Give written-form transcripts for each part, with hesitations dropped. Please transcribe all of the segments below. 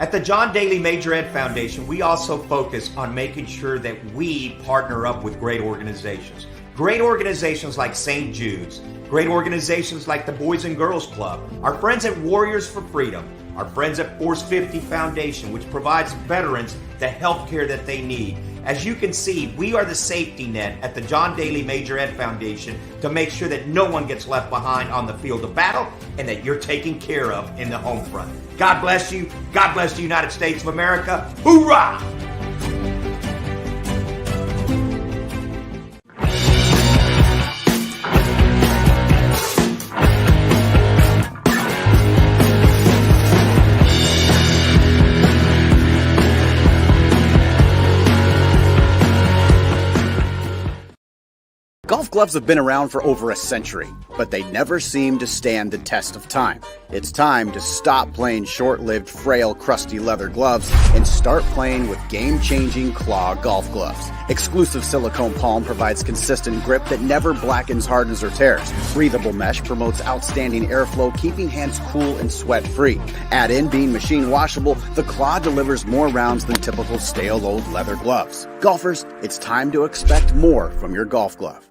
At the John Daly Major Ed Foundation, we also focus on making sure that we partner up with great organizations. Great organizations like St. Jude's, great organizations like the Boys and Girls Club, our friends at Warriors for Freedom, our friends at Force 50 Foundation, which provides veterans the health care that they need. As you can see, we are the safety net at the John Daly Major Ed Foundation to make sure that no one gets left behind on the field of battle and that you're taken care of in the home front. God bless you. God bless the United States of America. Hoorah! Golf gloves have been around for over a century, but they never seem to stand the test of time. It's time to stop playing short-lived, frail, crusty leather gloves and start playing with game-changing Claw golf gloves. Exclusive silicone palm provides consistent grip that never blackens, hardens, or tears. Breathable mesh promotes outstanding airflow, keeping hands cool and sweat-free. Add in being machine washable, the Claw delivers more rounds than typical stale old leather gloves. Golfers, it's time to expect more from your golf glove.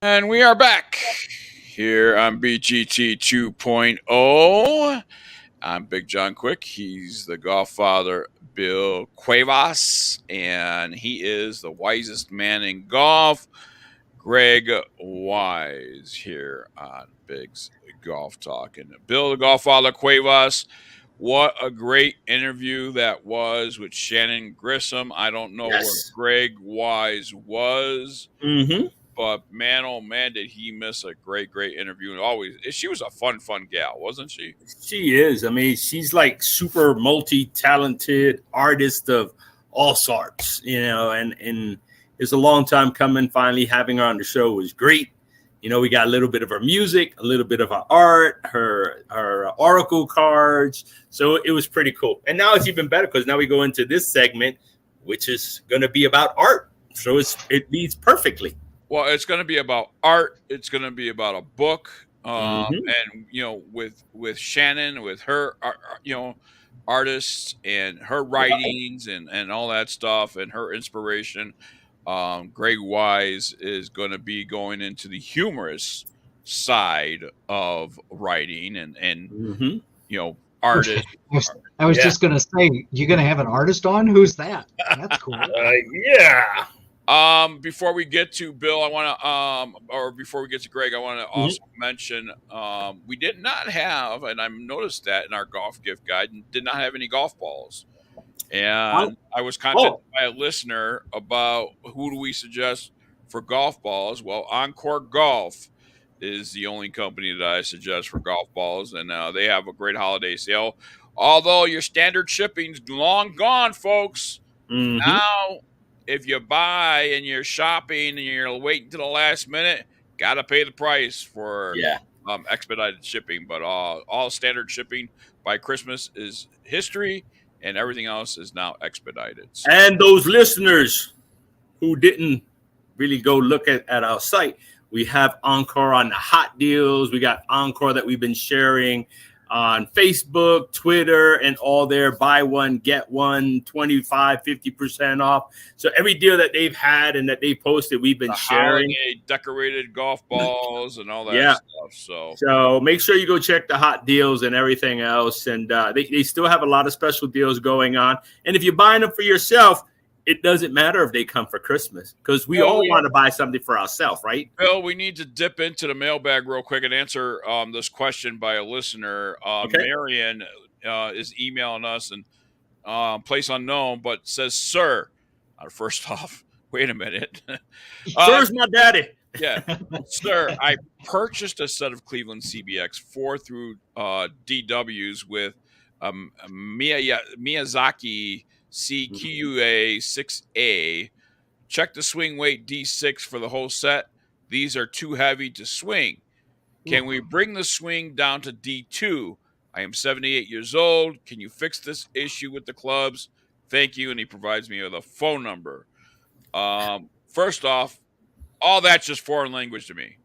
And we are back here on BGT 2.0. I'm Big John Quick. He's the golf father, Bill Cuevas, and he is the wisest man in golf, Greg Wise, here on Big's Golf Talk. And Bill, the golf father, Cuevas, what a great interview that was with Shannon Grissom. I don't know where Greg Wise was. Mm-hmm. But man, oh man, did he miss a great interview. And always, she was a fun gal, wasn't she? She is. I mean, she's like super multi-talented artist of all sorts, you know, and it's a long time coming. Finally having her on the show was great. You know, we got a little bit of her music, a little bit of her art, her oracle cards. So it was pretty cool. And now it's even better because now we go into this segment, which is going to be about art. So it leads perfectly. Well, it's going to be about art. It's going to be about a book. And, you know, with Shannon, with her, you know, artists and her writings and all that stuff and her inspiration. Greg Wise is going to be going into the humorous side of writing and artists. I was Yeah. just going to say, you going to have an artist on? Who's that? That's cool. Yeah. Before we get to Bill, I want to, or before we get to Greg, I want to also mention we did not have, and I've noticed that in our golf gift guide, did not have any golf balls. And I was contacted by a listener about who do we suggest for golf balls. Well, Encore Golf is the only company that I suggest for golf balls, and they have a great holiday sale. Although your standard shipping's long gone, folks. Now, if you buy and you're shopping and you're waiting to the last minute, got to pay the price for expedited shipping. But all standard shipping by Christmas is history, and everything else is now expedited. So. And those listeners who didn't really go look at our site, we have Encore on the hot deals. We got Encore that we've been sharing on Facebook, Twitter, and all there. Buy one, get one, 25, 50% off. So every deal that they've had and that they posted, we've been sharing. Decorated golf balls and all that stuff. So make sure you go check the hot deals and everything else. And they still have a lot of special deals going on. And if you're buying them for yourself, it doesn't matter if they come for Christmas because we all want to buy something for ourselves, right? Bill, we need to dip into the mailbag real quick and answer this question by a listener. Marion is emailing us and place unknown, but says, "Sir, first off, wait a minute. Sir's my daddy." Yeah, sir, I purchased a set of Cleveland CBX 4 through DWs with Miyazaki CQA 6A. Check the swing weight D6 for the whole set. These are too heavy to swing. Can we bring the swing down to D2? I am 78 years old. Can you fix this issue with the clubs? Thank you. And he provides me with a phone number. First off, all that's just foreign language to me.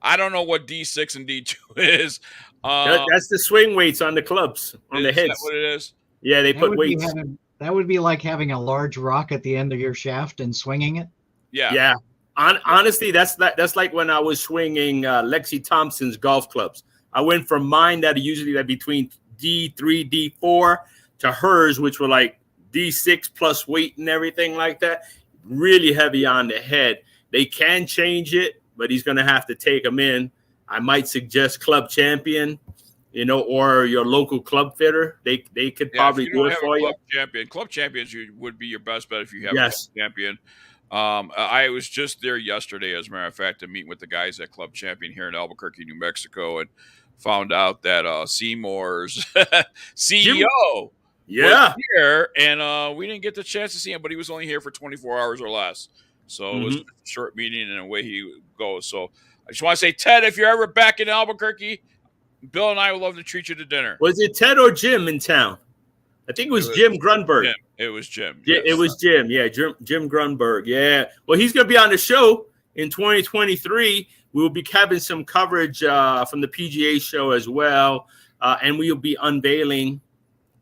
I don't know what D6 and D2 is. That's the swing weights on the clubs, on the heads. Is that what it is? Yeah, they put weights. That would be like having a large rock at the end of your shaft and swinging it. Yeah. Honestly, that's like when I was swinging Lexi Thompson's golf clubs. I went from mine that are usually like between D3, D4 to hers, which were like D6 plus weight and everything like that. Really heavy on the head. They can change it, but he's going to have to take them in. I might suggest Club Champion, or your local club fitter. They could probably do it for you. Club Champions would be your best bet if you have a Club Champion. I was just there yesterday, as a matter of fact, to meet with the guys at Club Champion here in Albuquerque, New Mexico, and found out that Seymour's CEO was here, and we didn't get the chance to see him, but he was only here for 24 hours or less. So it was a short meeting, and away he goes. So I just want to say, Ted, if you're ever back in Albuquerque, Bill and I would love to treat you to dinner. Was it Ted or Jim in town? I think it was Jim Grunberg. Jim. It was Jim. Yes. It was Jim. Yeah, Jim Grunberg. Yeah. Well, he's going to be on the show in 2023. We will be having some coverage from the PGA show as well. And we will be unveiling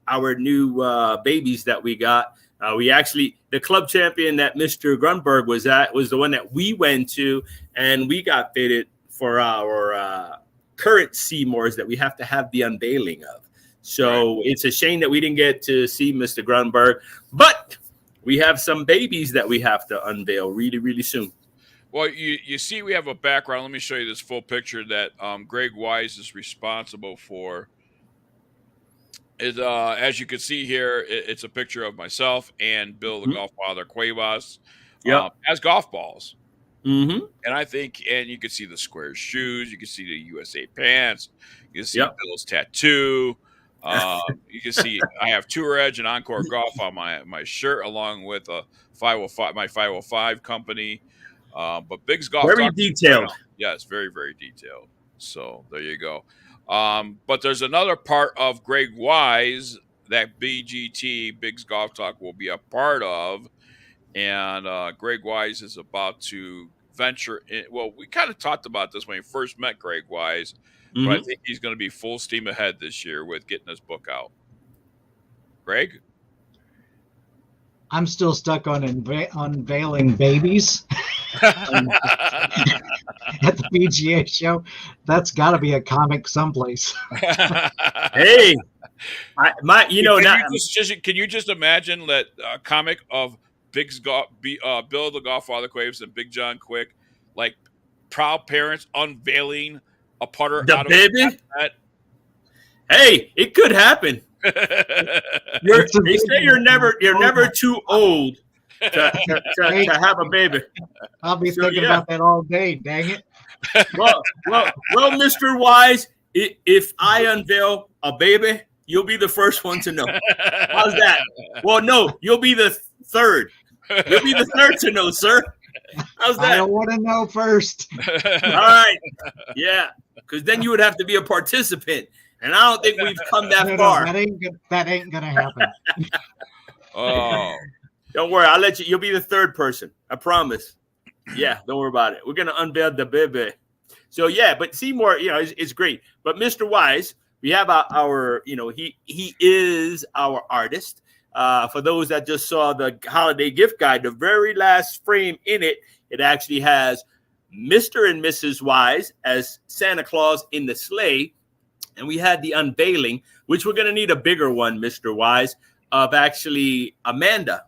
our new babies that we got. The Club Champion that Mr. Grunberg was at was the one that we went to, and we got fitted for our current Seymours that we have to have the unveiling of. So It's a shame that we didn't get to see Mr. Grunberg, but we have some babies that we have to unveil really, really soon. Well, you see, we have a background. Let me show you this full picture that Greg Wise is responsible for. As you can see here, it's a picture of myself and Bill, the golf father, Cuevas, as golf balls. Mm-hmm. And I think, and you can see the square shoes, you can see the USA pants, you can see Bill's tattoo. You can see I have Tour Edge and Encore Golf on my shirt, along with a 505, my 505 company. But Big's Golf, very detailed. Yes, very, very detailed. So there you go. But there's another part of Greg Wise that BGT, Big's Golf Talk, will be a part of. And Greg Wise is about to venture in. Well, we kind of talked about this when we first met Greg Wise, but I think he's going to be full steam ahead this year with getting his book out. Greg? I'm still stuck on unveiling babies at the PGA show. That's got to be a comic someplace. Hey, Can you just imagine that comic of Bill the Godfather Quaves and Big John Quick, like proud parents unveiling a putter the out of baby? that? Hey, it could happen. They say you're never too old to have a baby. I'll be thinking about that all day. Dang it! Well, Mr. Wise, if I unveil a baby, you'll be the first one to know. How's that? Well, no, you'll be the third. You'll be the third to know, sir. How's that? I don't want to know first. All right. Yeah, because then you would have to be a participant. And I don't think we've come that far. That ain't gonna happen. Oh, don't worry. I'll let you. You'll be the third person. I promise. Yeah, don't worry about it. We're gonna unveil the baby. So yeah, but Seymour, it's great. But Mr. Wise, we have our he is our artist. For those that just saw the holiday gift guide, the very last frame in it actually has Mr. and Mrs. Wise as Santa Claus in the sleigh. And we had the unveiling, which we're going to need a bigger one, Mr. Wise, of actually Amanda.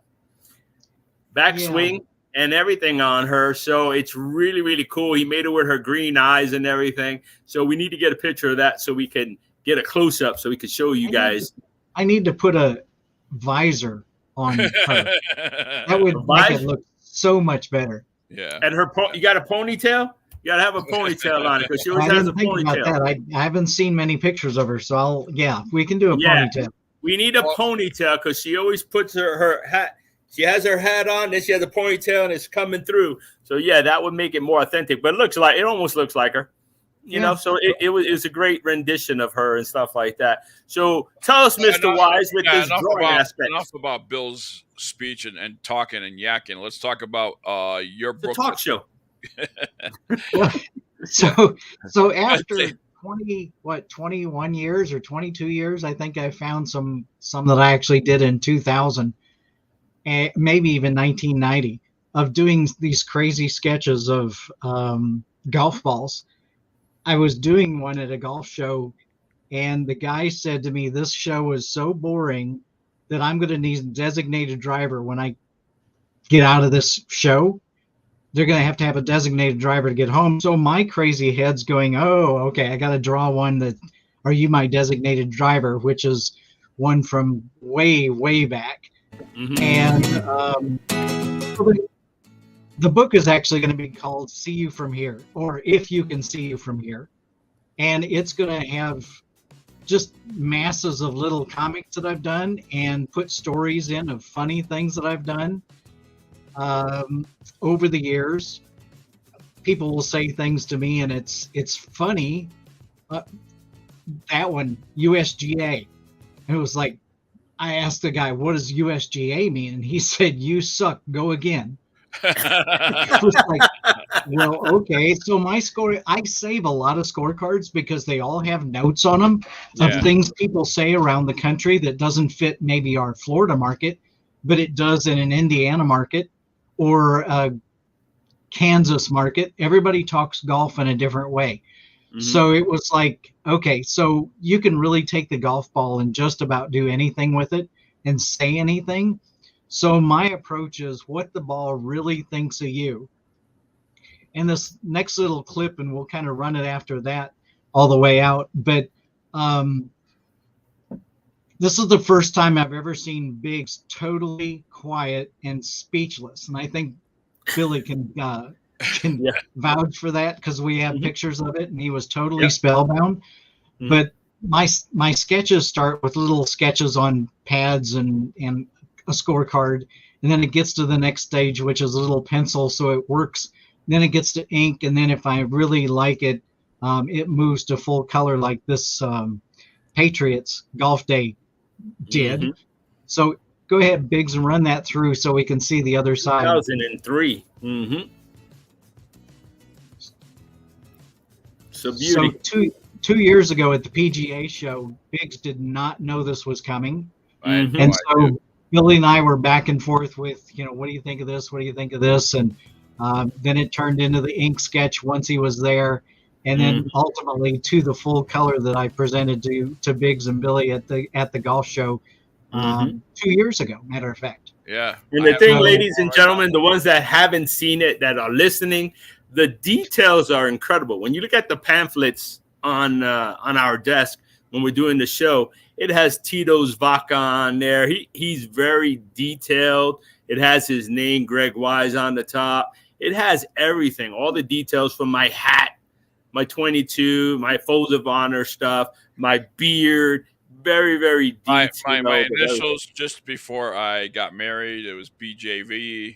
Backswing and everything on her. So it's really, really cool. He made it with her green eyes and everything. So we need to get a picture of that so we can get a close-up so we can show you guys. I need to put a visor on her. That would make it look so much better. Yeah. And you got a ponytail? You got to have a ponytail on it because she always has a ponytail. I haven't seen many pictures of her, so we can do a ponytail. We need a ponytail because she always puts her hat. She has her hat on, then she has a ponytail and it's coming through. So yeah, that would make it more authentic. But it almost looks like her. You know, so it was a great rendition of her and stuff like that. So tell us, Mr. Wise, with this drawing aspect. Enough about Bill's speech and talking and yakking. Let's talk about your book. The talk show. So after 21 years or 22 years, I think I found some that I actually did in 2000, and maybe even 1990, of doing these crazy sketches of golf balls. I was doing one at a golf show, and the guy said to me, "This show is so boring that I'm going to need a designated driver when I get out of this show. They're going to have a designated driver to get home." So my crazy head's going, "Oh, okay, I got to draw one that, are you my designated driver?" which is one from way, way back. Mm-hmm. And the book is actually going to be called See You From Here, or If You Can See You From Here. And it's going to have just masses of little comics that I've done and put stories in of funny things that I've done. Over the years, people will say things to me and it's funny. That one, USGA. And it was like, I asked the guy, "What does USGA mean?" And he said, "You suck, go again." I was like, well, okay. So I save a lot of scorecards because they all have notes on them of things people say around the country that doesn't fit maybe our Florida market, but it does in an Indiana market or a Kansas market. Everybody talks golf in a different way. Mm-hmm. So it was like, okay, so you can really take the golf ball and just about do anything with it and say anything. So my approach is what the ball really thinks of you. And this next little clip, and we'll kind of run it after that all the way out. But this is the first time I've ever seen Biggs totally quiet and speechless. And I think Billy can vouch for that because we have pictures of it, and he was totally spellbound. Mm-hmm. But my sketches start with little sketches on pads and a scorecard, and then it gets to the next stage, which is a little pencil, so it works. Then it gets to ink, and then if I really like it, it moves to full color like this Patriots Golf Day did. Mm-hmm. So go ahead, Biggs, and run that through so we can see the other side. 2003. Mm-hmm. So beauty. So two years ago at the PGA show, Biggs did not know this was coming. I had no And idea. so Billy and I were back and forth with, what do you think of this? What do you think of this? And then it turned into the ink sketch once he was there. And then ultimately to the full color that I presented to Biggs and Billy at the golf show 2 years ago, matter of fact. Yeah. And the thing, ladies and gentlemen, the ones that haven't seen it, that are listening, the details are incredible. When you look at the pamphlets on our desk when we're doing the show, it has Tito's vodka on there. He's very detailed. It has his name, Greg Wise, on the top. It has everything, all the details from my hat, my 22, my folds of honor stuff, my beard. Very, very detailed. My initials just before I got married, it was BJV,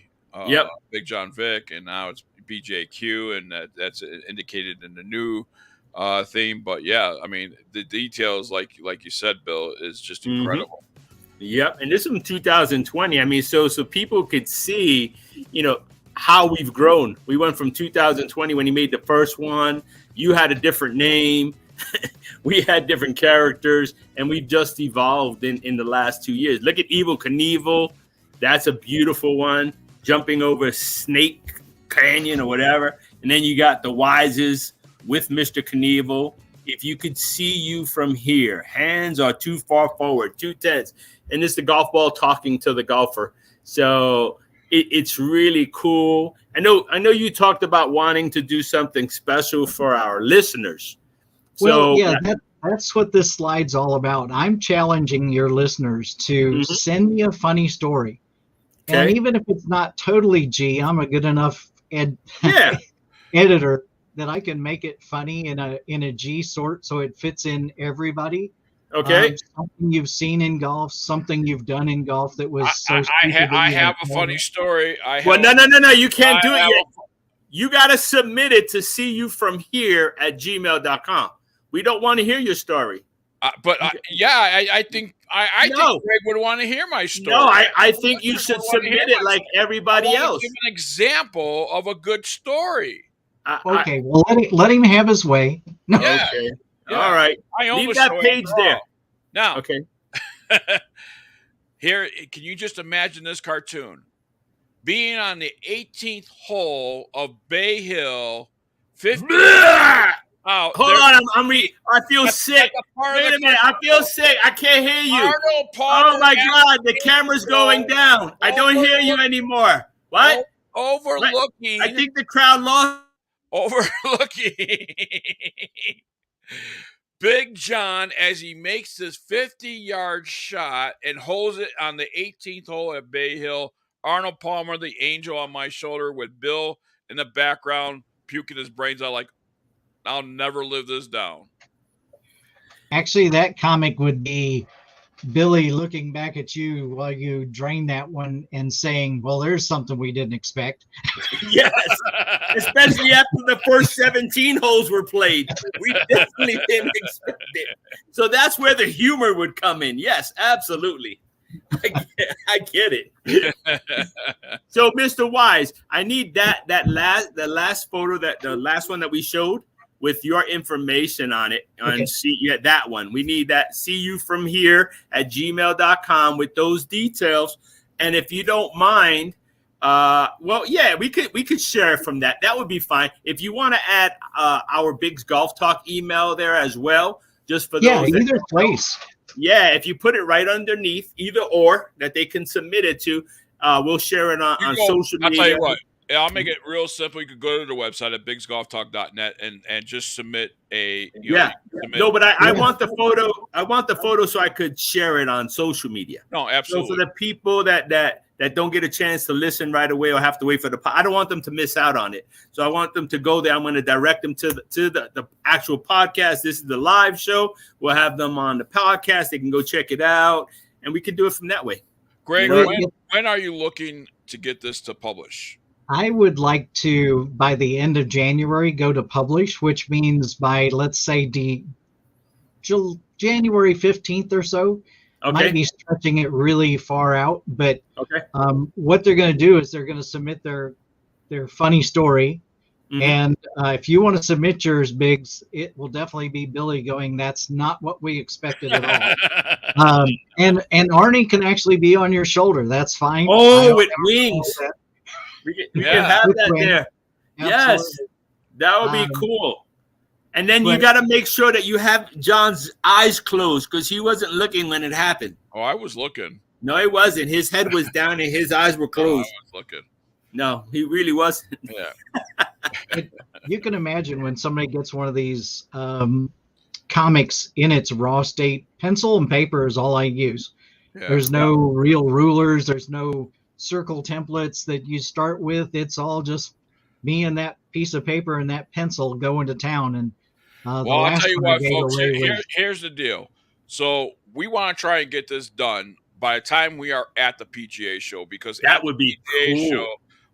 Big John Vic, and now it's BJQ, and that's indicated in the new theme. But yeah, I mean, the details, like you said, Bill, is just incredible. Yep, and this is from 2020. I mean, so people could see, how we've grown. We went from 2020 when he made the first one. You had a different name. We had different characters, and we've just evolved in the last 2 years. Look at Evel Knievel. That's a beautiful one. Jumping over Snake Canyon or whatever. And then you got the Wises with Mr. Knievel. If you could see you from here, hands are too far forward, too tense. And it's the golf ball talking to the golfer. So it's really cool. I know you talked about wanting to do something special for our listeners. Well, yeah, that's what this slide's all about. I'm challenging your listeners to send me a funny story. Okay. And even if it's not totally G, I'm a good enough editor that I can make it funny in a G sort so it fits in everybody. Okay. Something you've seen in golf, something you've done in golf that was I have a funny story. No. You can't do it yet. You got to submit it to seeyouFromHere@gmail.com. We don't want to hear your story. I think Greg would want to hear my story. No, I think you should submit it like everybody else. Give an example of a good story. Okay, well, let him have his way. No. Yeah. Okay. Yeah. All right. Leave that page there. Now, okay. Here, can you just imagine this cartoon? Being on the 18th hole of Bay Hill, 50. Hold on, I feel sick. Wait a minute, I feel sick. I can't hear you. Oh my God, the camera's going down. I don't hear you anymore. What? Overlooking. I think the crowd lost. Overlooking Big John as he makes this 50-yard shot and holds it on the 18th hole at Bay Hill. Arnold Palmer, the angel on my shoulder, with Bill in the background puking his brains out like, I'll never live this down. Actually, that comic would be Billy looking back at you while you drain that one and saying, well, there's something we didn't expect. Yes, especially after the first 17 holes were played. We definitely didn't expect it. So that's where the humor would come in. Yes, absolutely. I get it. So, Mr. Wise, I need the last photo, the last one that we showed with your information on it. That one. We need that. seeyouFromHere@gmail.com with those details. And if you don't mind, we could share it from that. That would be fine. If you want to add our Biggs Golf Talk email there as well, just for those. Yeah, either place. Yeah, if you put it right underneath, either or, that they can submit it to, we'll share it on social media. I'll tell you what. I'll make it real simple. You could go to the website at biggsgolftalk.net and just submit a. But I want the photo. I want the photo so I could share it on social media. No, absolutely. So for the people that don't get a chance to listen right away or have to wait for I don't want them to miss out on it. So I want them to go there. I'm going to direct them to the actual podcast. This is the live show. We'll have them on the podcast. They can go check it out, and we can do it from that way. Greg, when are you looking to get this to publish? I would like to, by the end of January, go to publish, which means by, let's say, January 15th or so. Okay. Might be stretching it really far out, but what they're going to do is they're going to submit their funny story. Mm-hmm. And if you want to submit yours, Biggs, it will definitely be Billy going, that's not what we expected at all. And Arnie can actually be on your shoulder. That's fine. Oh, with wings. We can have With that wings. there. Yes, Absolutely. that would be cool. And then you got to make sure that you have John's eyes closed because he wasn't looking when it happened. Oh, I was looking. No, he wasn't. His head was down and his eyes were closed. I was looking. No, he really wasn't. Yeah. You can imagine when somebody gets one of these comics in its raw state. Pencil and paper is all I use. Yeah. There's no real rulers. There's no circle templates that you start with. It's all just me and that piece of paper and that pencil going to town. And well, I'll tell you what, folks. Here's the deal. So we want to try and get this done by the time we are at the PGA show, because that would be PGA cool. show,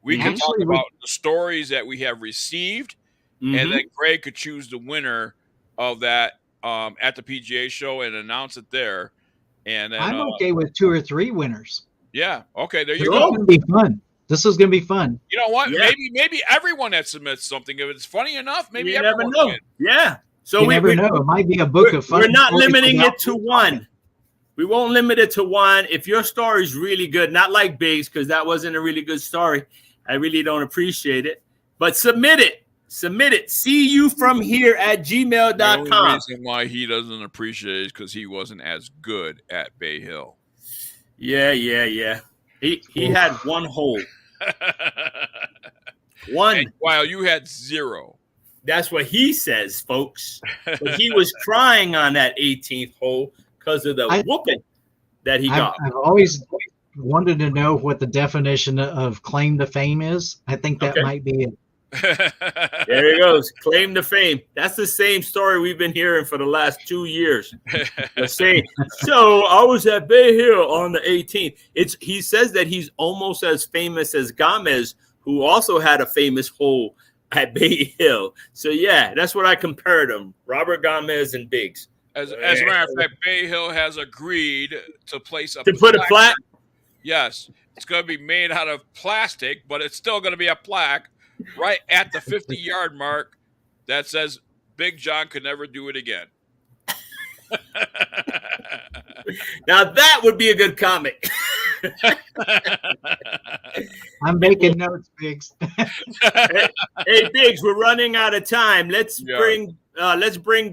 we can talk about the stories that we have received, and then Greg could choose the winner of that at the PGA show and announce it there. And then, I'm okay with 2 or 3 winners. Yeah. Okay. There you This go. is going to be fun. This is going to be fun. You know what? Yeah. Maybe everyone that submits something, if it's funny enough, maybe you everyone never know. can. Yeah. So You never know. It might be a book of fun. We're not stories limiting about- it to one. We won't limit it to one. If your story is really good, not like Biggs, because that wasn't a really good story. I really don't appreciate it. But submit it. Submit it. See you from here at The gmail.com. only reason why he doesn't appreciate it is because he wasn't as good at Bay Hill. Yeah. He had one hole. One. While you had 0. That's what he says, folks. But he was crying on that 18th hole because of the whooping that he got. I've always wanted to know what the definition of claim to fame is. I think that might be it. There he goes. Claim to fame. That's the same story we've been hearing for the last 2 years. The same. So I was at Bay Hill on the 18th. He says that he's almost as famous as Gomez, who also had a famous hole at Bay Hill. So yeah, that's what I compared them. Robert Gomez and Biggs. As a matter of fact, Bay Hill has agreed to place a put a plaque. Yes, it's going to be made out of plastic, but it's still going to be a plaque right at the 50-yard mark that says Big John could never do it again. Now that would be a good comic. I'm making notes, Biggs. Hey, Biggs, we're running out of time. Let's bring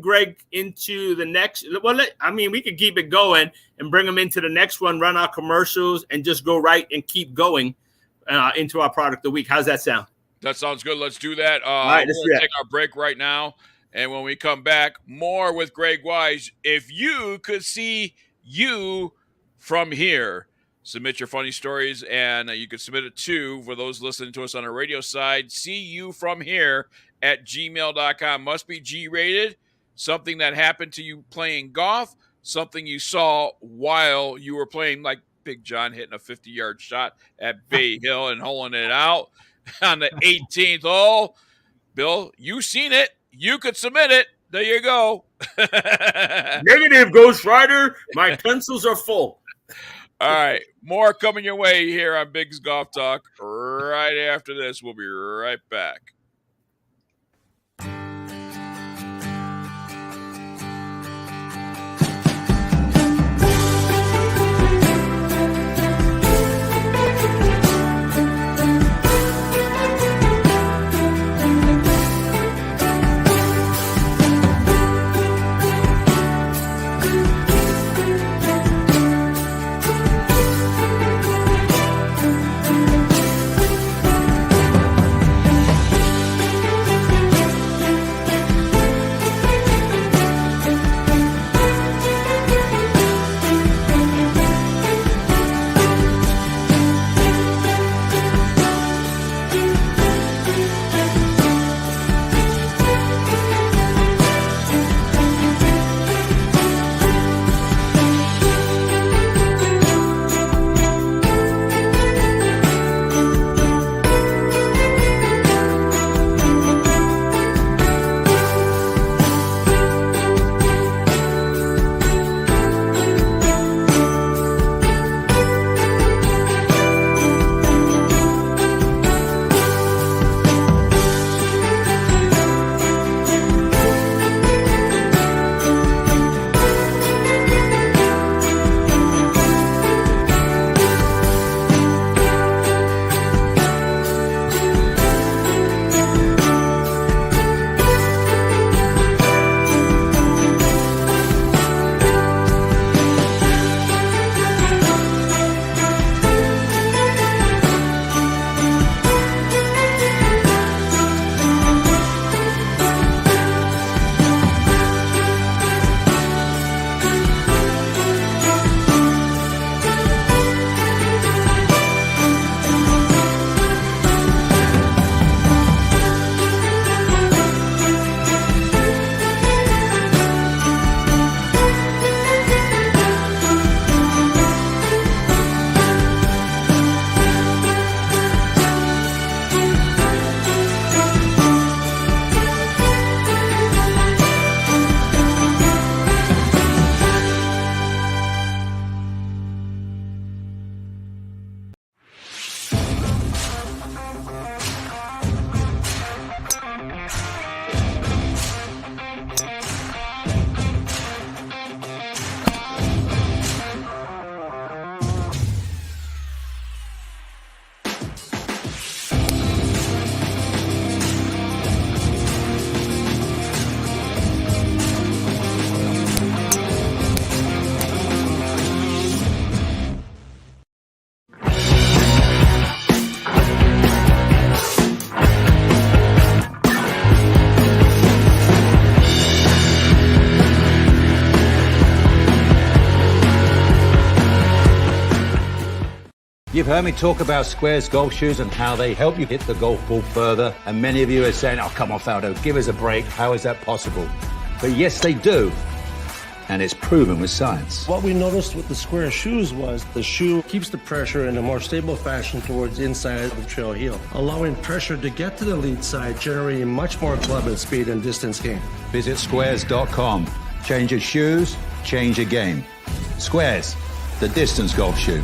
Greg into the next. Well, we could keep it going and bring him into the next one, run our commercials, and just go right and keep going into our product of the week. How's that sound? That sounds good. Let's do that. All right, let's we're going to take our break right now. And when we come back, more with Greg Wise. If you could see you from here, submit your funny stories, and you can submit it to, for those listening to us on our radio side, see you from here at gmail.com. Must be G-rated, something that happened to you playing golf, something you saw while you were playing, like Big John hitting a 50-yard shot at Bay Hill and holing it out on the 18th hole. Bill, you seen it. You could submit it. There you go. Negative, Ghost Rider. My pencils are full. All right. More coming your way here on Big's Golf Talk right after this. We'll be right back. You've heard me talk about Squares golf shoes and how they help you hit the golf ball further. And many of you are saying, oh, come on, Faldo, give us a break. How is that possible? But yes, they do. And it's proven with science. What we noticed with the Square shoes was the shoe keeps the pressure in a more stable fashion towards the inside of the trail heel, allowing pressure to get to the lead side, generating much more club and speed and distance gain. Visit squares.com. Change your shoes, change your game. Squares, the distance golf shoe.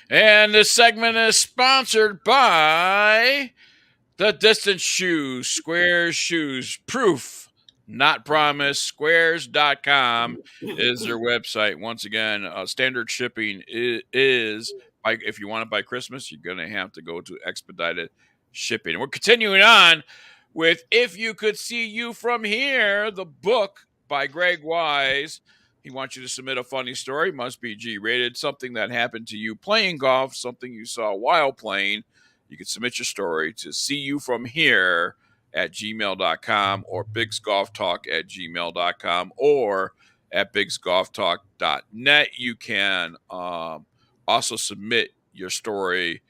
And this segment is sponsored by the Distance Shoes, Squares Shoes. Proof, not promise. Squares.com is their website. Once again, standard shipping is if you want it by Christmas, you're going to have to go to expedited shipping. And we're continuing on with If You Could See You From Here, the book by Greg Wise. He wants you to submit a funny story, must be G-rated, something that happened to you playing golf, something you saw while playing. You can submit your story to seeyouFromHere@gmail.com or bigsgolftalk@gmail.com or at bigsgolftalk.net. You can also submit your story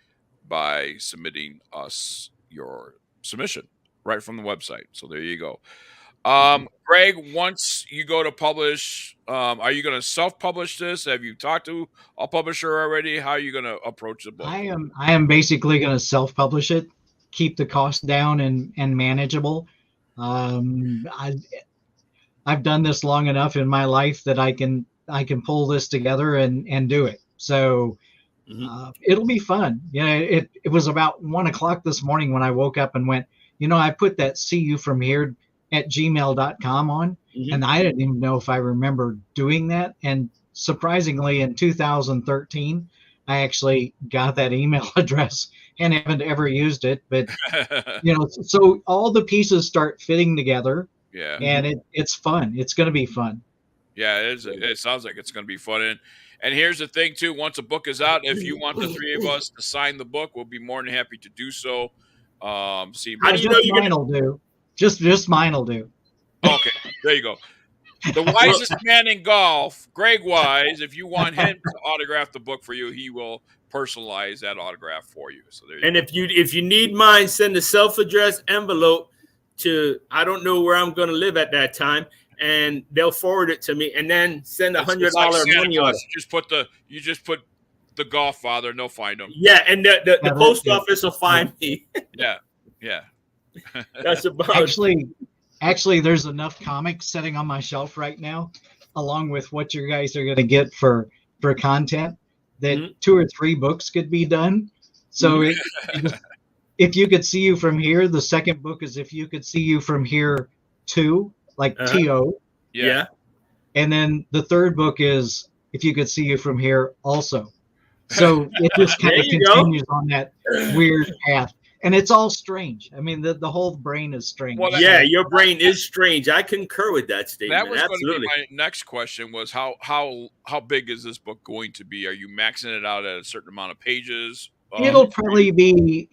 by submitting us your submission right from the website. So there you go. Greg, once you go to publish, are you going to self-publish this? Have you talked to a publisher already? How are you going to approach the book? I am basically going to self-publish it, keep the cost down and manageable. I've done this long enough in my life that I can pull this together and do it. So it'll be fun. It was about 1 o'clock this morning when I woke up and went, I put that see you from here at gmail.com on, and I didn't even know if I remember doing that. And surprisingly, in 2013, I actually got that email address and haven't ever used it. But, so all the pieces start fitting together. Yeah. And it's fun. It's going to be fun. Yeah, it is. It sounds like it's going to be fun. And here's the thing, too. Once a book is out, if you want the three of us to sign the book, we'll be more than happy to do so. How do you know you're mine will do? Just mine will do. Okay, there you go. The wisest man in golf, Greg Wise. If you want him to autograph the book for you, he will personalize that autograph for you. So there you go. If you need mine, send a self-addressed envelope to, I don't know where I'm going to live at that time, and they'll forward it to me, and then send $100 money order. You just put the golf father, and they'll find him. Yeah, and the post office will find me. Yeah. That's about actually there's enough comics sitting on my shelf right now, along with what you guys are going to get for content, that 2 or 3 books could be done. So if you could see you from here, the second book is If You Could See You From Here 2, like TO. Yeah. And then the third book is If You Could See You From Here also. So it just kind of continues on that weird path. And it's all strange. I mean, the whole brain is strange. Well, yeah, your brain is strange. I concur with that statement. That was going to be my next question was how big is this book going to be? Are you maxing it out at a certain amount of pages? It will probably be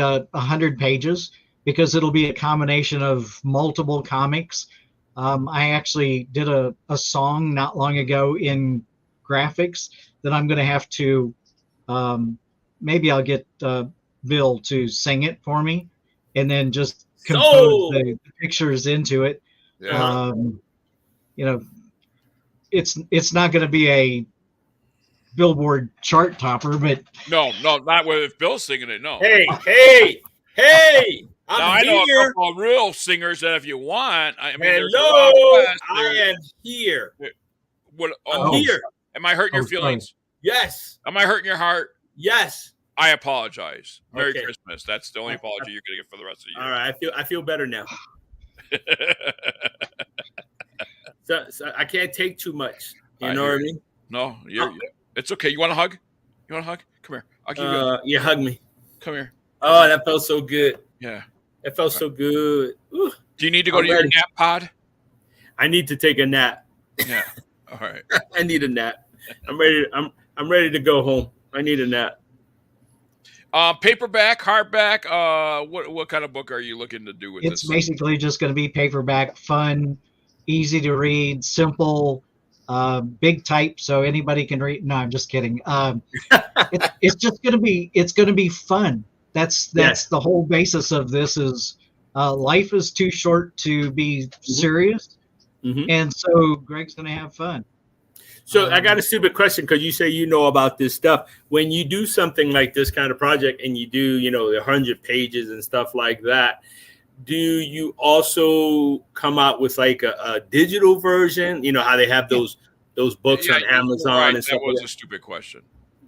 100 pages because it'll be a combination of multiple comics. I actually did a song not long ago in graphics that I'm going to have to maybe I'll get Bill to sing it for me and then just compose the pictures into it. Yeah. It's not going to be a Billboard chart topper, but no, not if Bill's singing it. No. Hey! I know a couple of real singers that if you want, hello, I am here. I'm here. Am I hurting your feelings? Yes. Am I hurting your heart? Yes. I apologize. Merry Christmas. That's the only apology you're going to get for the rest of the year. All right. I feel better now. so I can't take too much. You know what I mean? No, it's okay. You want a hug? Come here. I'll give you a you hug me. Come here. Oh, that felt so good. Yeah. That felt so good. Ooh. Do you need to go to your nap pod? I need to take a nap. Yeah. All right. I need a nap. I'm ready to go home. I need a nap. Paperback, hardback. What kind of book are you looking to do with It's this? basically just going to be paperback, fun, easy to read, simple, big type, so anybody can read. No, I'm just kidding. It's just going to be fun. That's the whole basis of this. Is life is too short to be serious, and so Greg's going to have fun. So I got a stupid question, because you say you know about this stuff. When you do something like this kind of project and you do, 100 pages and stuff like that, do you also come out with like a digital version? You know how they have those books on Amazon right. and stuff. That was like that? a stupid question.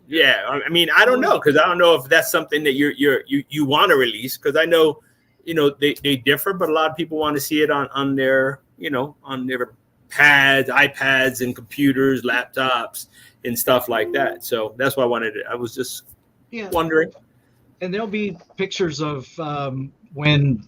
Yeah, I mean, I don't know, because I don't know if that's something that you want to release, because I know, they differ, but a lot of people want to see it on their pads, iPads, and computers, laptops, and stuff like that. So that's why I was just wondering. And there'll be pictures of when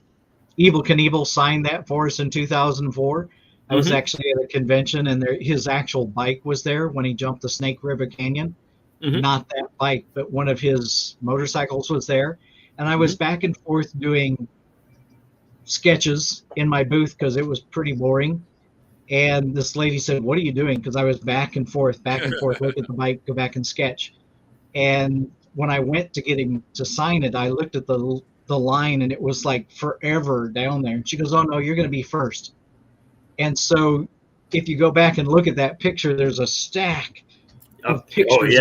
Evel Knievel signed that for us in 2004. I was actually at a convention, and his actual bike was there when he jumped the Snake River Canyon. Not that bike, but one of his motorcycles was there. And I was back and forth doing sketches in my booth because it was pretty boring. And this lady said, "What are you doing?" Because I was back and forth, look at the bike, go back and sketch. And when I went to get him to sign it, I looked at the line, and it was like forever down there. And she goes, "Oh, no, you're going to be first." And so if you go back and look at that picture, there's a stack of pictures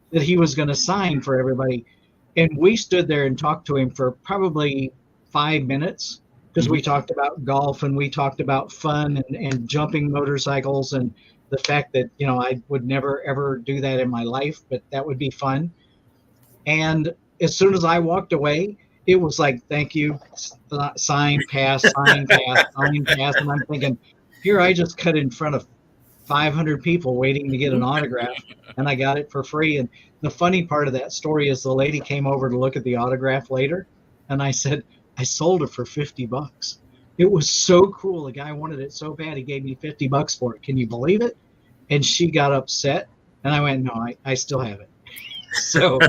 that he was going to sign for everybody. And we stood there and talked to him for probably 5 minutes, because we talked about golf, and we talked about fun and jumping motorcycles, and the fact that, I would never, ever do that in my life, but that would be fun. And as soon as I walked away, it was like, "Thank you, sign, pass, sign, pass, sign, pass." And I'm thinking, here I just cut in front of 500 people waiting to get an autograph, and I got it for free. And the funny part of that story is the lady came over to look at the autograph later, and I said, "I sold it for $50. It was so cool. The guy wanted it so bad, he gave me $50 for it. Can you believe it?" And she got upset, and I went, "No, I still have it." So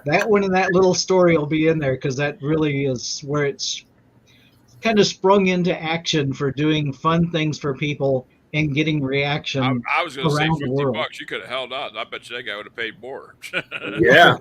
that one and that little story will be in there, because that really is where it's kind of sprung into action for doing fun things for people and getting reaction. I was going to say $50. You could have held out. I bet you that guy would have paid more. Yeah.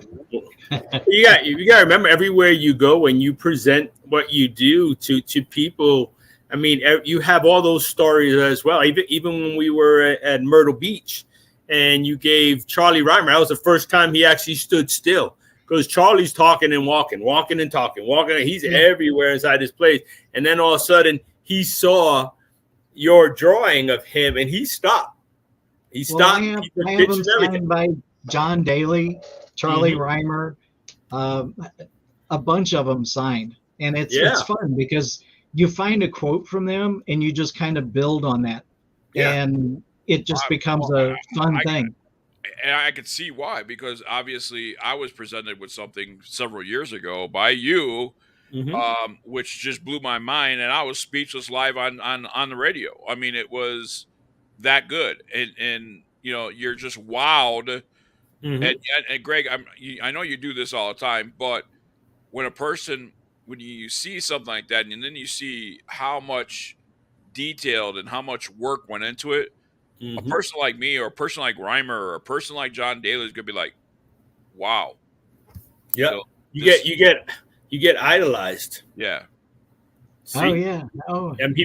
You got to remember, everywhere you go, when you present what you do to people, I mean, you have all those stories as well. Even when we were at Myrtle Beach, and you gave Charlie Reimer, that was the first time he actually stood still, because Charlie's talking and walking and talking. He's everywhere inside this place. And then all of a sudden he saw your drawing of him, and he stopped. He stopped. I have them signed by John Daly, Charlie Reimer, a bunch of them signed. And it's fun, because you find a quote from them and you just kind of build on that. Yeah. And it just becomes a fun thing. And I could see why, because obviously I was presented with something several years ago by you, which just blew my mind, and I was speechless live on the radio. I mean, it was that good, and you're just wowed. And Greg, I know you do this all the time, but when you see something like that, and then you see how much detailed and how much work went into it. A person like me, or a person like Reimer, or a person like John Daly is gonna be like, "Wow." Yeah, you get idolized. Yeah. See? Oh yeah. Oh. And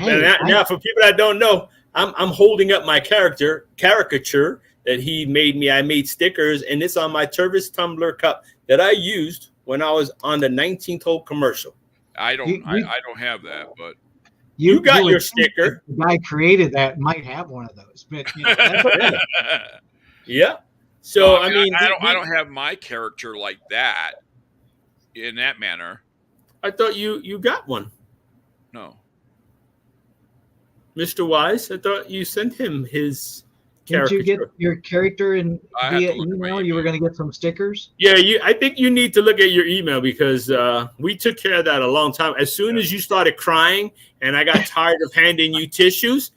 now for people that don't know, I'm holding up my caricature that he made me. I made stickers, and it's on my Tervis tumbler cup that I used when I was on the 19th hole commercial. I don't have that, but. You got your sticker. The guy created that might have one of those, but that's yeah. So I don't have my character like that in that manner. I thought you got one. No, Mr. Wise. I thought you sent him his. Did you get your character via email? You were going to get some stickers? Yeah, I think you need to look at your email, because we took care of that a long time. As soon as you started crying and I got tired of handing you tissues,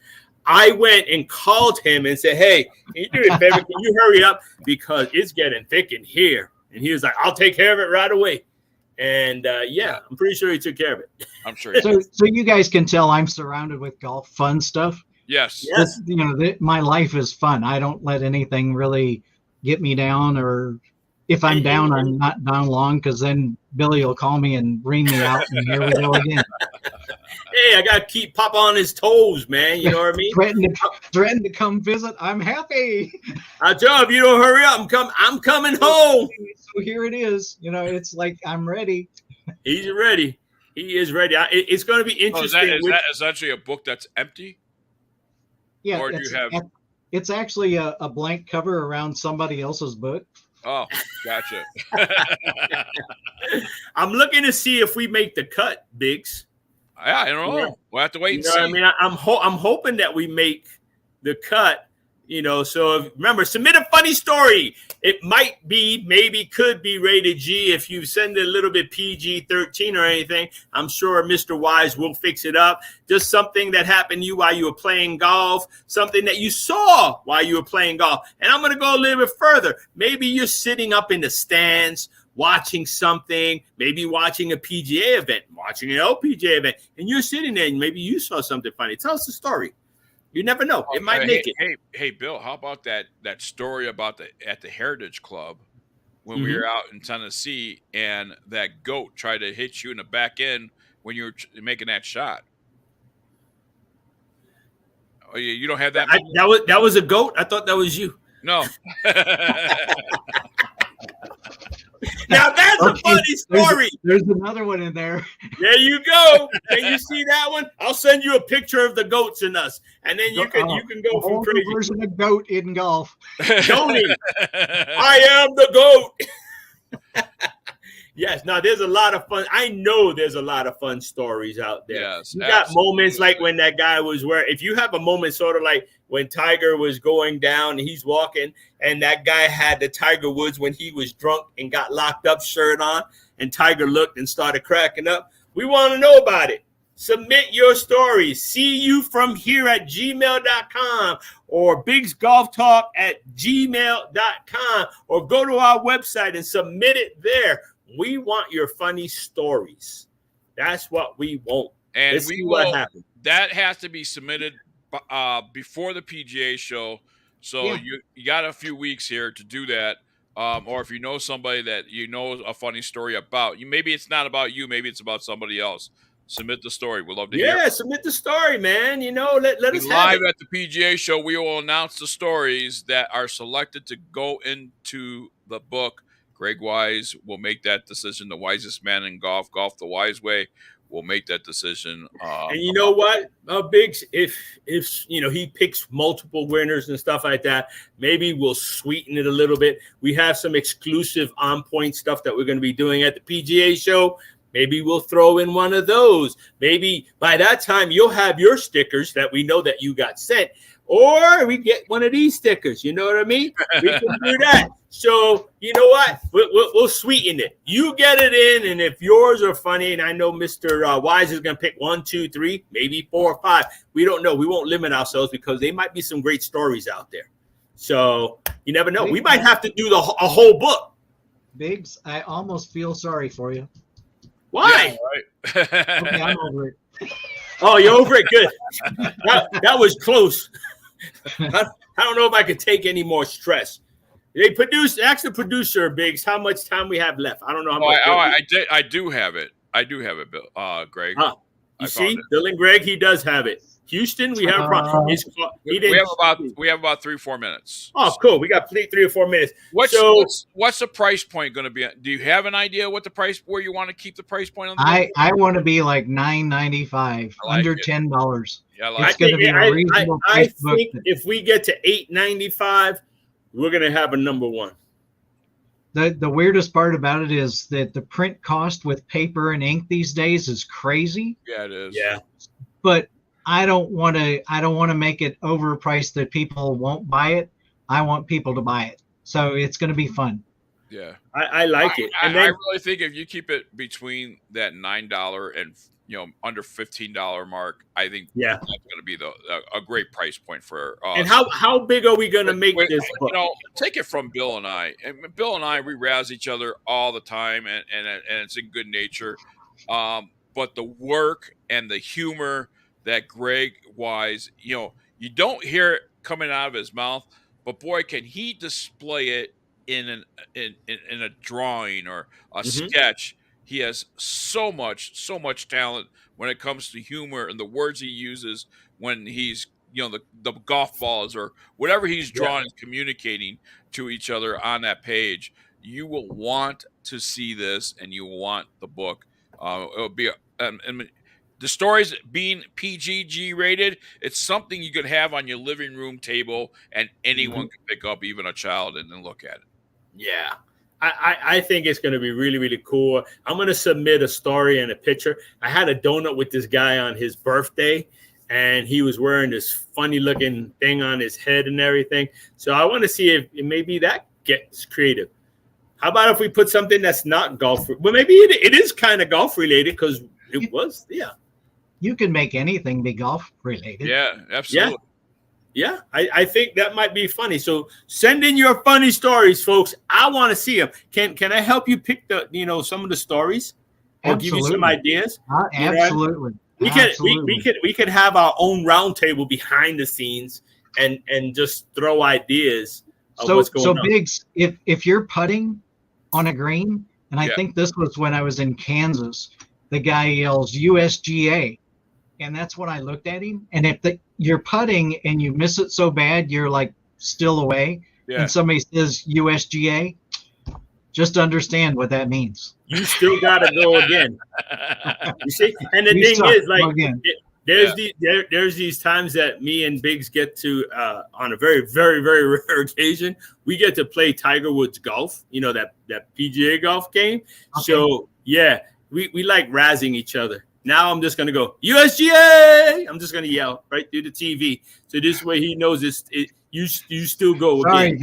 I went and called him and said, "Hey, can you do a favor? Can you hurry up? Because it's getting thick in here." And he was like, I'll take care of it right away. And I'm pretty sure he took care of it. I'm sure. So you guys can tell I'm surrounded with golf fun stuff. Yes. Yes. My life is fun. I don't let anything really get me down, or if I'm down, I'm not down long, because then Billy will call me and bring me out, and here we go again. Hey, I got to keep Papa on his toes, man. You know what I mean? threaten to come visit. I'm happy. I tell him, if you don't hurry up, I'm coming home. So here it is. It's like I'm ready. He's ready. He is ready. It's going to be interesting. Is that essentially a book that's empty? Yeah. Or do you have? It's actually a blank cover around somebody else's book. Oh, gotcha. I'm looking to see if we make the cut, Biggs. Yeah, I don't know. We'll have to wait and see. I mean, I'm hoping that we make the cut. So remember, submit a funny story. It might be, maybe could be rated G. If you send it a little bit PG-13 or anything, I'm sure Mr. Wise will fix it up. Just something that happened to you while you were playing golf, something that you saw while you were playing golf. And I'm going to go a little bit further. Maybe you're sitting up in the stands watching something, maybe watching a PGA event, watching an LPGA event, and you're sitting there and maybe you saw something funny. Tell us the story. You never know. It might make it. Hey, Bill, how about that story about at the Heritage Club when we were out in Tennessee and that goat tried to hit you in the back end when you were making that shot? Oh, you don't have that? That was a goat? I thought that was you. No. Now that's a funny story. There's another one in there. There you go. Can you see that one? I'll send you a picture of the goats in us, and then you can go from crazy. Version of goat in golf. Tony, I am the goat. Yes. Now there's a lot of fun. I know there's a lot of fun stories out there. Yes, you got moments like when that guy was if you have a moment sort of like when Tiger was going down and he's walking and that guy had the Tiger Woods when he was drunk and got locked up shirt on and Tiger looked and started cracking up. We want to know about it. Submit your stories. See you from here at gmail.com or bigsgolftalk@gmail.com or go to our website and submit it there. We want your funny stories. That's what we want. And Let's see what happens. That has to be submitted before the PGA show. So you got a few weeks here to do that. Or if you know somebody that you know a funny story about, maybe it's not about you, maybe it's about somebody else. Submit the story. We'd love to hear. Yeah, submit the story, man. Let us have live at the PGA show. We will announce the stories that are selected to go into the book. Greg Wise will make that decision. The wisest man in golf the wise way, will make that decision. And you know what, Biggs, if he picks multiple winners and stuff like that, maybe we'll sweeten it a little bit. We have some exclusive on-point stuff that we're going to be doing at the PGA show. Maybe we'll throw in one of those. Maybe by that time you'll have your stickers that we know that you got sent. Or we get one of these stickers. You know what I mean? We can do that. So you know what? We'll sweeten it. You get it in, and if yours are funny, and I know Mr. Wise is going to pick 1, 2, 3, maybe 4 or 5. We don't know. We won't limit ourselves because there might be some great stories out there. So you never know. We might have to do a whole book. Biggs, I almost feel sorry for you. Why? Yeah, right. Okay, I'm over it. Oh, you're over it. Good. That was close. I don't know if I could take any more stress. Ask the producer, Biggs, how much time we have left. I don't know how much. I do have it. Bill, Greg. You see, Bill and Greg, he does have it. Houston, we have a problem. We have about 3-4 minutes. Oh, cool. We got 3 or 4 minutes. What's the price point going to be? Do you have an idea what where you want to keep the price point on? I want to be like $9.95, under $10. Yeah, it's going to be a reasonable price book. I think if we get to $8.95, we're going to have a number one. The weirdest part about it is that the print cost with paper and ink these days is crazy. Yeah, it is. Yeah, but I don't want to make it overpriced that people won't buy it. I want people to buy it. So it's going to be fun. Yeah. I like it. I really think if you keep it between that $9 and under $15 mark, I think Yeah. that's going to be a great price point for us. And how big are we going to make this book? Take it from Bill and I. And Bill and I, we razz each other all the time, and it's in good nature. But the work and the humor that Greg Wise, you don't hear it coming out of his mouth, but boy, can he display it in a drawing or a sketch. He has so much talent when it comes to humor and the words he uses when he's, the golf balls or whatever he's drawing and communicating to each other on that page. You will want to see this, and you will want the book. It'll be, the stories being PGG rated, it's something you could have on your living room table, and anyone can pick up, even a child, and then look at it. Yeah. I think it's going to be really, really cool. I'm going to submit a story and a picture. I had a donut with this guy on his birthday, and he was wearing this funny looking thing on his head and everything. So I want to see if maybe that gets creative. How about if we put something that's not golf? Well, maybe it is kind of golf related because it was. Yeah. You can make anything be golf related. Yeah, absolutely. Yeah, I think that might be funny. So send in your funny stories, folks. I want to see them. Can I help you pick some of the stories or give you some ideas? Absolutely. We could have our own roundtable behind the scenes and just throw ideas of what's going on. So Biggs, if you're putting on a green, and I think this was when I was in Kansas, the guy yells USGA. And that's when I looked at him. And if you're putting and you miss it so bad, you're like still away. Yeah. And somebody says USGA, just understand what that means. You still got to go again. You see? And the thing is, like, there's these times that me and Biggs get to, on a very, very, very rare occasion, we get to play Tiger Woods golf, that PGA golf game. Okay. So, yeah, we like razzing each other. Now I'm just going to go, USGA! I'm just going to yell right through the TV. So this way he knows you still go again.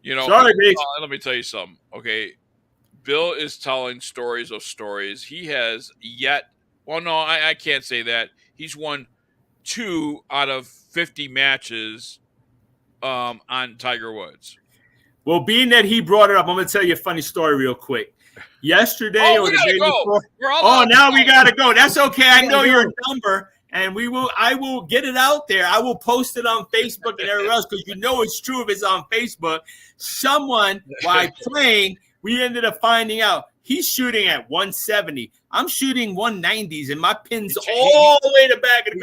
Sorry, Biggs. Let me tell you something, okay? Bill is telling stories of stories. He has I can't say that. He's won 2 out of 50 matches on Tiger Woods. Well, being that he brought it up, I'm going to tell you a funny story real quick. Yesterday or the day before. Now we gotta go. That's okay. I know your number, and I will get it out there. I will post it on Facebook and everywhere else because it's true if it's on Facebook. Someone while playing, we ended up finding out he's shooting at 170. I'm shooting 190s, and my pin's all the way to the back of the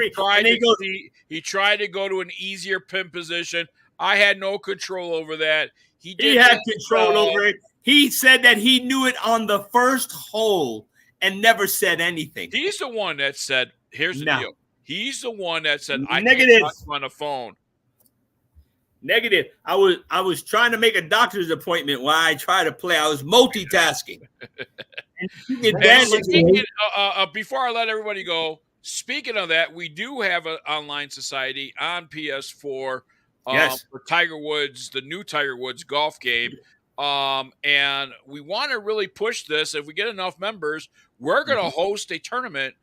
green. He tried to go to an easier pin position. I had no control over that. He had control over it. He said that he knew it on the first hole and never said anything. He's the one that said, here's the deal. He's the one that said, I Negative. can't talk on the phone. Negative. I was trying to make a doctor's appointment while I try to play. I was multitasking. Before I let everybody go, speaking of that, we do have an online society on PS4 for Tiger Woods, the new Tiger Woods golf game. And we want to really push this. If we get enough members, we're going to host a tournament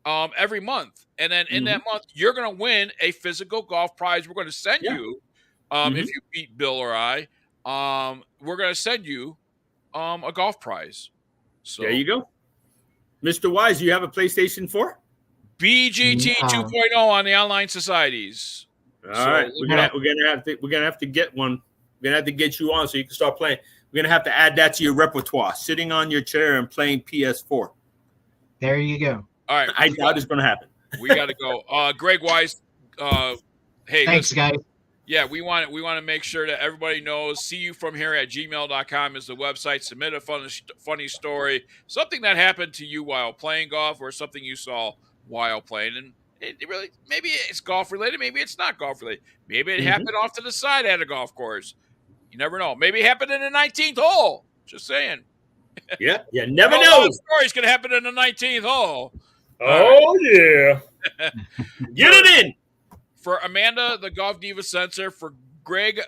every month. And then in that month, you're going to win a physical golf prize. We're going to send you, if you beat Bill or I, we're going to send you a golf prize. So there you go. Mr. Wise, you have a PlayStation 4? BGT 2.0 on the online societies. All right. We're gonna have to get one. We're going to have to get you on so you can start playing. We're going to have to add that to your repertoire, sitting on your chair and playing PS4. There you go. All right. I doubt it's going to happen. We got to go. Greg Wise, hey. Thanks, guys. Yeah, we want to make sure that everybody knows. seeyouFromHere@gmail.com is the website. Submit a funny story, something that happened to you while playing golf or something you saw while playing. And it really, maybe it's golf related, maybe it's not golf related. Maybe it happened off to the side at a golf course. You never know. Maybe it happened in the 19th hole. Just saying. Yeah, you never know. Stories can happen in the 19th hole. Oh, yeah. Get it in. For Amanda, the Golf Diva Censor. For Greg,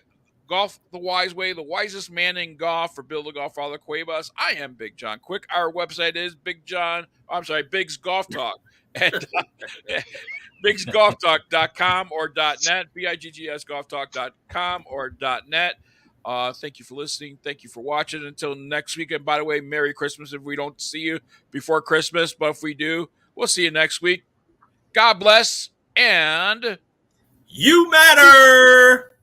Golf the Wise Way, the wisest man in golf. For Bill the Golffather Cuevas, I am Big John Quick. Our website is Big's Golf Talk. And bigsgolftalk.com or .net, BIGGSgolftalk.com or .net. Thank you for listening. Thank you for watching. Until next week. And by the way, Merry Christmas if we don't see you before Christmas. But if we do, we'll see you next week. God bless, and you matter.